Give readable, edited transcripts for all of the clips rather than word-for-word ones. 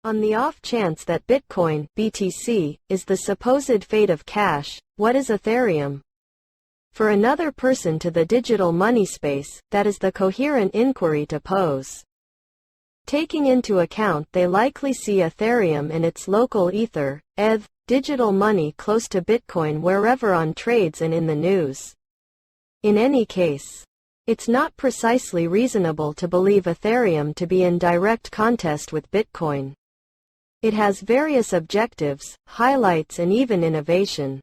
On the off chance that Bitcoin, BTC, is the supposed fate of cash, what is Ethereum? For another person to the digital money space, that is the coherent inquiry to pose. Taking into account they likely see Ethereum and its local Ether, ETH, digital money close to Bitcoin wherever on trades and in the news. In any case, it's not precisely reasonable to believe Ethereum to be in direct contest with Bitcoin. It has various objectives, highlights and even innovation.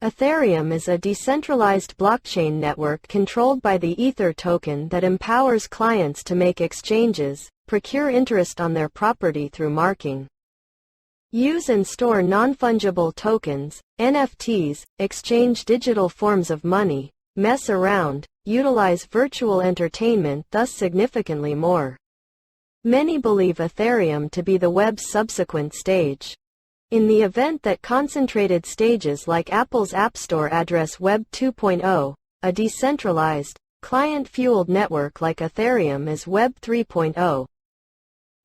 Ethereum is a decentralized blockchain network controlled by the Ether token that empowers clients to make exchanges, procure interest on their property through marking, use and store non-fungible tokens, NFTs, exchange digital forms of money, mess around, utilize virtual entertainment, thus significantly more. Many believe Ethereum to be the web's subsequent stage. In the event that concentrated stages like Apple's App Store address Web 2.0, a decentralized, client-fueled network like Ethereum is Web 3.0.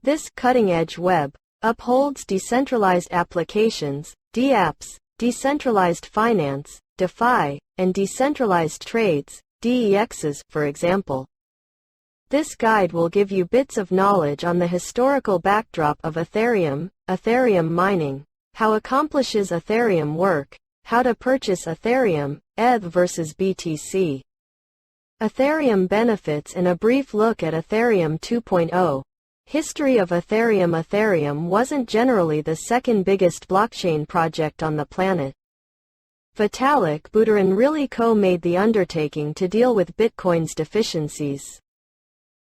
This cutting-edge web upholds decentralized applications, DApps, decentralized finance, DeFi, and decentralized trades, DEXs, for example. This guide will give you bits of knowledge on the historical backdrop of Ethereum, Ethereum mining, how accomplishes Ethereum work, how to purchase Ethereum, ETH versus BTC. Ethereum benefits and a brief look at Ethereum 2.0. History of Ethereum. Ethereum wasn't generally the second biggest blockchain project on the planet. Vitalik Buterin really co-made the undertaking to deal with Bitcoin's deficiencies.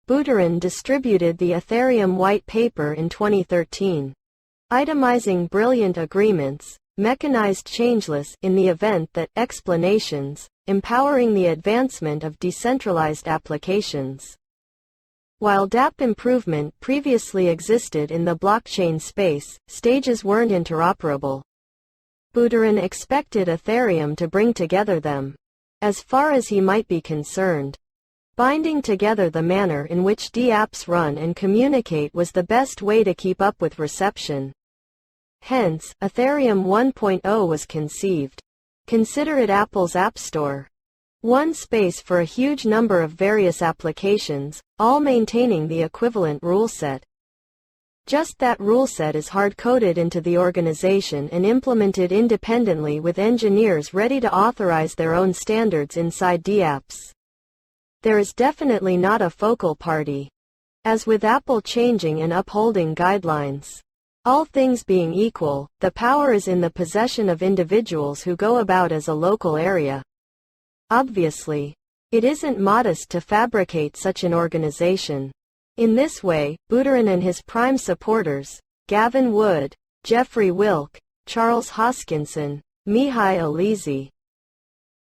Buterin distributed the Ethereum white paper in 2013, itemizing brilliant agreements, mechanized changeless in the event that explanations, empowering the advancement of decentralized applications. While DApp improvement previously existed in the blockchain space, stages weren't interoperable. Buterin expected Ethereum to bring together them. As far as he might be concerned, binding together the manner in which DApps run and communicate was the best way to keep up with reception. Hence, Ethereum 1.0 was conceived. Consider it Apple's App Store. One space for a huge number of various applications, all maintaining the equivalent rule set. Just that rule set is hard-coded into the organization and implemented independently with engineers ready to authorize their own standards inside DApps. There is definitely not a focal party. As with Apple changing and upholding guidelines. All things being equal, the power is in the possession of individuals who go about as a local area. Obviously, it isn't modest to fabricate such an organization. In this way, Buterin and his prime supporters, Gavin Wood, Jeffrey Wilk, Charles Hoskinson, Mihai Alizi,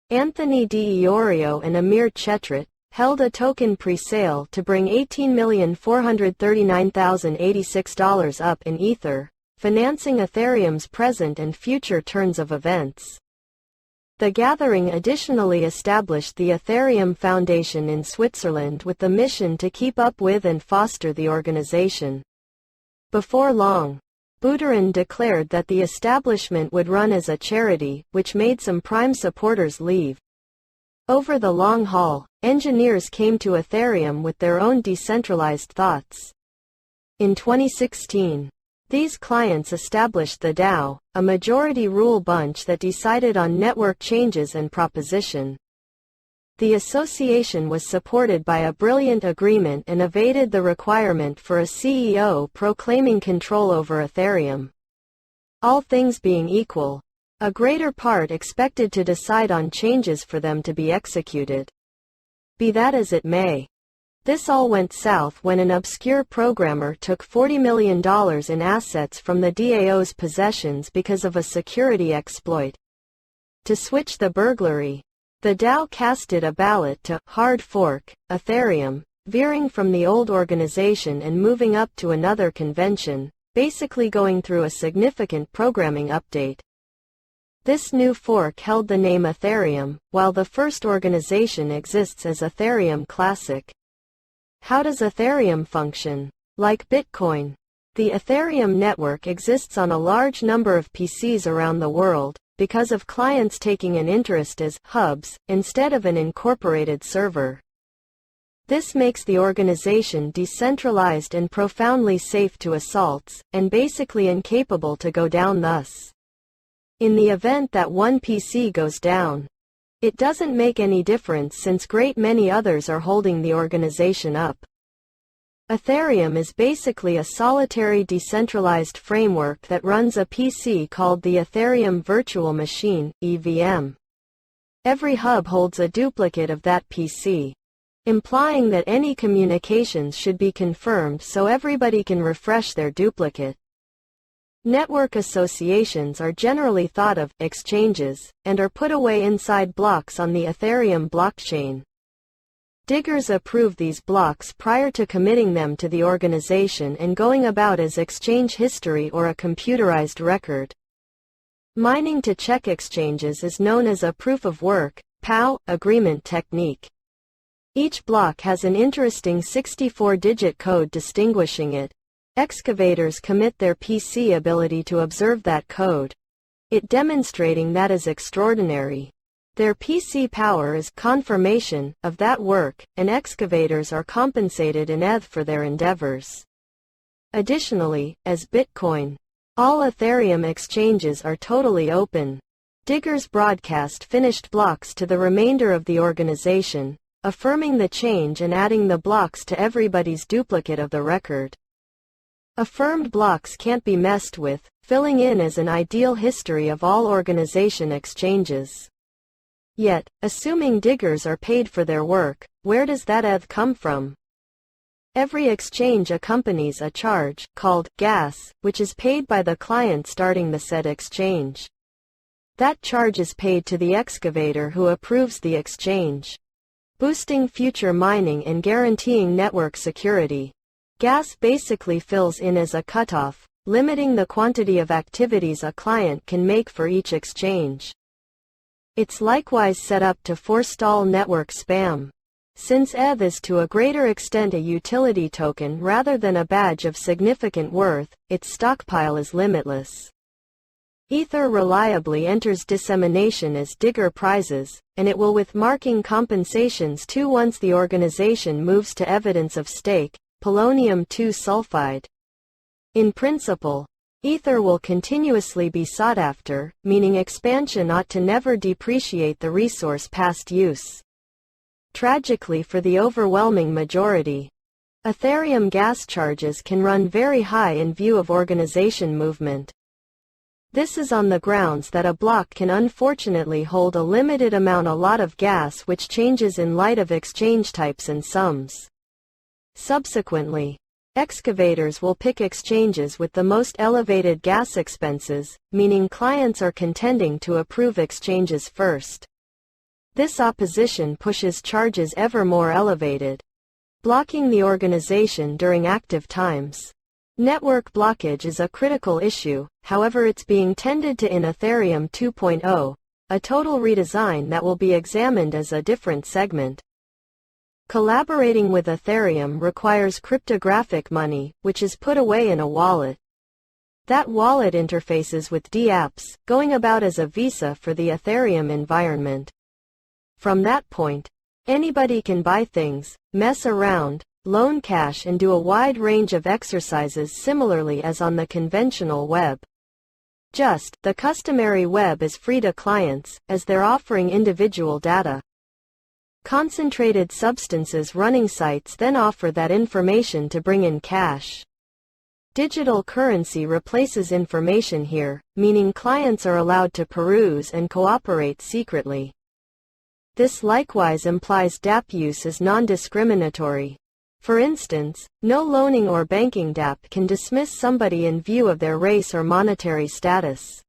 Anthony D'Iorio and Amir Chetrit, held a token pre-sale to bring $18,439,086 up in Ether, financing Ethereum's present and future turns of events. The gathering additionally established the Ethereum Foundation in Switzerland with the mission to keep up with and foster the organization. Before long, Buterin declared that the establishment would run as a charity, which made some prime supporters leave. Over the long haul, engineers came to Ethereum with their own decentralized thoughts. In 2016, these clients established the DAO, a majority rule bunch that decided on network changes and proposition. The association was supported by a brilliant agreement and evaded the requirement for a CEO proclaiming control over Ethereum. All things being equal, a greater part expected to decide on changes for them to be executed. Be that as it may. This all went south when an obscure programmer took $40 million in assets from the DAO's possessions because of a security exploit. To switch the burglary, the DAO casted a ballot to hard fork Ethereum, veering from the old organization and moving up to another convention, basically going through a significant programming update. This new fork held the name Ethereum, while the first organization exists as Ethereum Classic. How does Ethereum function? Like Bitcoin, The Ethereum network exists on a large number of PCs around the world, because of clients taking an interest as hubs, instead of an incorporated server. This makes the organization decentralized and profoundly safe to assaults, and basically incapable to go down thus. In the event that one PC goes down, it doesn't make any difference since great many others are holding the organization up. Ethereum is basically a solitary decentralized framework that runs a PC called the Ethereum Virtual Machine, EVM. Every hub holds a duplicate of that PC, implying that any communications should be confirmed so everybody can refresh their duplicate. Network associations are generally thought of exchanges, and are put away inside blocks on the Ethereum blockchain. Diggers approve these blocks prior to committing them to the organization and going about as exchange history or a computerized record. Mining to check exchanges is known as a proof of work (POW) agreement technique. Each block has an interesting 64-digit code distinguishing it. Excavators commit their PC ability to observe that code, it demonstrating that is extraordinary. Their PC power is confirmation of that work, and excavators are compensated in ETH for their endeavors. Additionally, as Bitcoin, all Ethereum exchanges are totally open. Diggers broadcast finished blocks to the remainder of the organization, affirming the change and adding the blocks to everybody's duplicate of the record. Affirmed blocks can't be messed with, filling in as an ideal history of all organization exchanges. Yet, assuming diggers are paid for their work, where does that ETH come from? Every exchange accompanies a charge, called gas, which is paid by the client starting the said exchange. That charge is paid to the excavator who approves the exchange, boosting future mining and guaranteeing network security. Gas basically fills in as a cutoff, limiting the quantity of activities a client can make for each exchange. It's likewise set up to forestall network spam. Since ETH is to a greater extent a utility token rather than a badge of significant worth, its stockpile is limitless. Ether reliably enters dissemination as digger prizes, and it will with marking compensations too once the organization moves to evidence of stake, polonium-2 sulfide. In principle, Ether will continuously be sought after, meaning expansion ought to never depreciate the resource past use. Tragically for the overwhelming majority, Ethereum gas charges can run very high in view of organization movement. This is on the grounds that a block can unfortunately hold a limited amount a lot of gas which changes in light of exchange types and sums. Subsequently, excavators will pick exchanges with the most elevated gas expenses, meaning clients are contending to approve exchanges first. This opposition pushes charges ever more elevated, blocking the organization during active times. Network blockage is a critical issue, however it's being tended to in Ethereum 2.0, a total redesign that will be examined as a different segment. Collaborating with Ethereum requires cryptographic money, which is put away in a wallet. That wallet interfaces with dApps, going about as a visa for the Ethereum environment. From that point, anybody can buy things, mess around, loan cash and do a wide range of exercises similarly as on the conventional web. Just, the customary web is free to clients, as they're offering individual data. Concentrated substances running sites then offer that information to bring in cash. Digital currency replaces information here, meaning clients are allowed to peruse and cooperate secretly. This likewise implies dApp use is non-discriminatory. For instance, no loaning or banking dApp can dismiss somebody in view of their race or monetary status.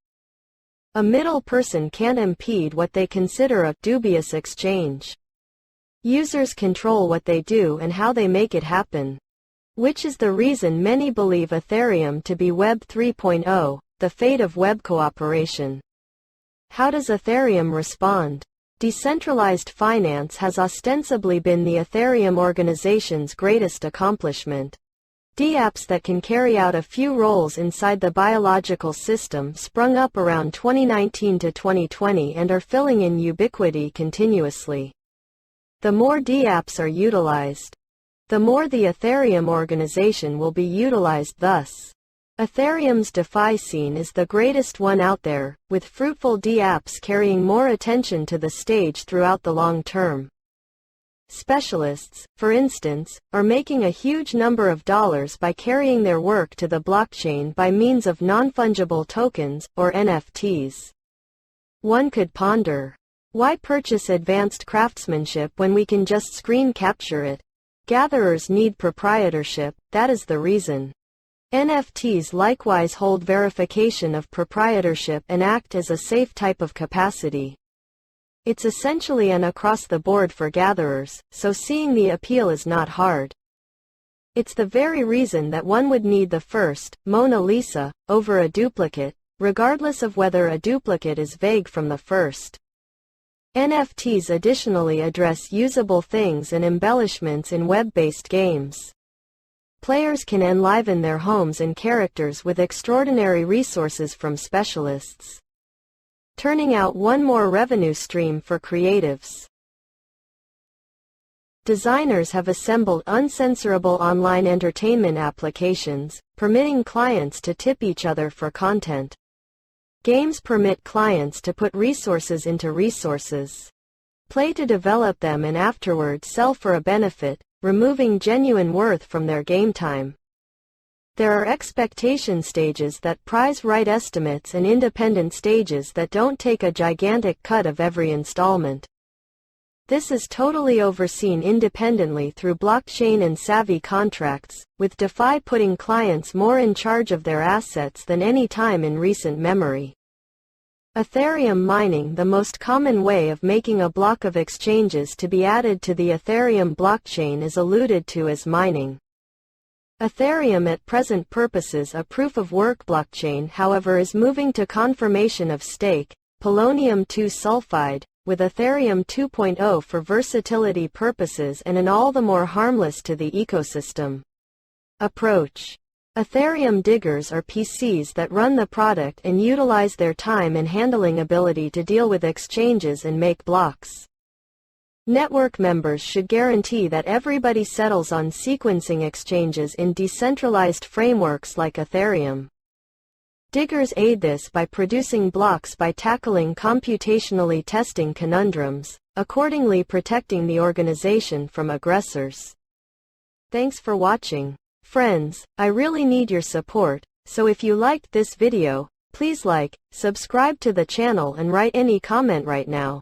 A middle person can't impede what they consider a dubious exchange. Users control what they do and how they make it happen, which is the reason many believe Ethereum to be Web 3.0, the fate of web cooperation. How does Ethereum respond? Decentralized finance has ostensibly been the Ethereum organization's greatest accomplishment. DApps that can carry out a few roles inside the biological system sprung up around 2019 to 2020 and are filling in ubiquity continuously. The more DApps are utilized, the more the Ethereum organization will be utilized. Thus, Ethereum's DeFi scene is the greatest one out there, with fruitful DApps carrying more attention to the stage throughout the long term. Specialists, for instance, are making a huge number of dollars by carrying their work to the blockchain by means of non-fungible tokens, or NFTs. One could ponder, why purchase advanced craftsmanship when we can just screen capture it? Gatherers need proprietorship, that is the reason. NFTs likewise hold verification of proprietorship and act as a safe type of capacity. It's essentially an across-the-board for gatherers, so seeing the appeal is not hard. It's the very reason that one would need the first, Mona Lisa, over a duplicate, regardless of whether a duplicate is vague from the first. NFTs additionally address usable things and embellishments in web-based games. Players can enliven their homes and characters with extraordinary resources from specialists, turning out one more revenue stream for creatives. Designers have assembled uncensorable online entertainment applications, permitting clients to tip each other for content. Games permit clients to put resources into resources, play to develop them and afterwards sell for a benefit, removing genuine worth from their game time. There are expectation stages that prize right estimates and independent stages that don't take a gigantic cut of every installment. This is totally overseen independently through blockchain and savvy contracts, with DeFi putting clients more in charge of their assets than any time in recent memory. Ethereum mining. The most common way of making a block of exchanges to be added to the Ethereum blockchain is alluded to as mining. Ethereum at present purposes a proof-of-work blockchain, however, is moving to confirmation of stake, polonium-2 sulfide, with Ethereum 2.0 for versatility purposes and an all the more harmless to the ecosystem approach. Ethereum diggers are PCs that run the product and utilize their time and handling ability to deal with exchanges and make blocks. Network members should guarantee that everybody settles on sequencing exchanges in decentralized frameworks like Ethereum. Diggers aid this by producing blocks by tackling computationally testing conundrums, accordingly protecting the organization from aggressors. Thanks for watching. Friends, I really need your support, so if you liked this video, please like, subscribe to the channel and write any comment right now.